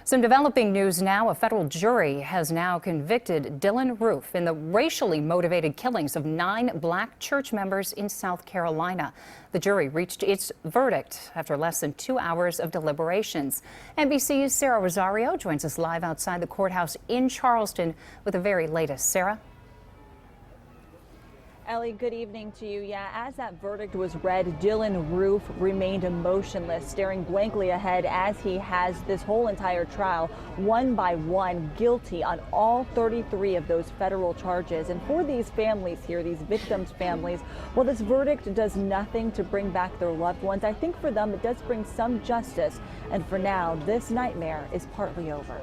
Some developing news now. A federal jury has now convicted Dylann Roof in the racially motivated killings of 9 black church members in South Carolina. The jury reached its verdict after less than 2 hours of deliberations. NBC's Sarah Rosario joins us live outside the courthouse in Charleston with the very latest. Sarah? Ellie, good evening to you. Yeah, as that verdict was read, Dylann Roof remained emotionless, staring blankly ahead as he has this whole entire trial, one by one, guilty on all 33 of those federal charges. And for these families here, these victims' families, well, this verdict does nothing to bring back their loved ones. I think for them, it does bring some justice. And for now, this nightmare is partly over.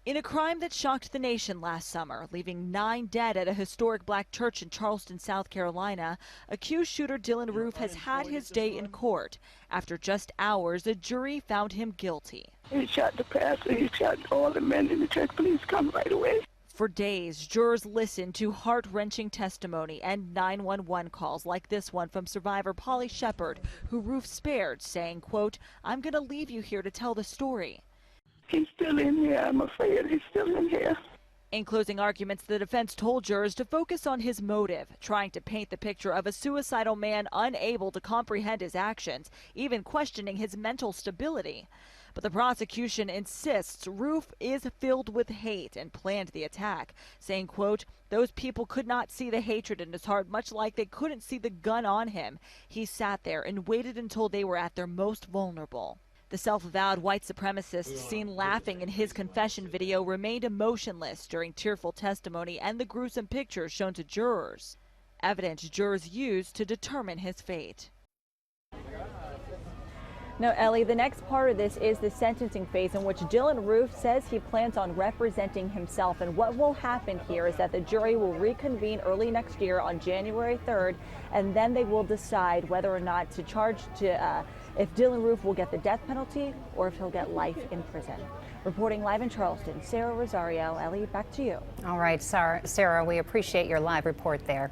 In a crime that shocked the nation last summer, leaving 9 dead at a historic black church in Charleston, South Carolina, accused shooter Dylann Roof has had his day in court. After just hours, a jury found him guilty. He shot the pastor, he shot all the men in the church. Please come right away. For days, jurors listened to heart-wrenching testimony and 911 calls like this one from survivor Polly Shepard, who Roof spared, saying, quote, "I'm going to leave you here to tell the story." He's still in here. I'm afraid he's still in here. In closing arguments, the defense told jurors to focus on his motive, trying to paint the picture of a suicidal man unable to comprehend his actions, even questioning his mental stability. But the prosecution insists Roof is filled with hate and planned the attack, saying, quote, "Those people could not see the hatred in his heart, much like they couldn't see the gun on him. He sat there and waited until they were at their most vulnerable." The self-avowed white supremacist seen laughing in his confession video remained emotionless during tearful testimony and the gruesome pictures shown to jurors, evidence jurors used to determine his fate. Now, Ellie, the next part of this is the sentencing phase in which Dylann Roof says he plans on representing himself. And what will happen here is that the jury will reconvene early next year on January 3rd, and then they will decide whether or not to charge if Dylann Roof will get the death penalty or if he'll get life in prison. Reporting live in Charleston, Sarah Rosario. Ellie, back to you. All right, Sarah, we appreciate your live report there.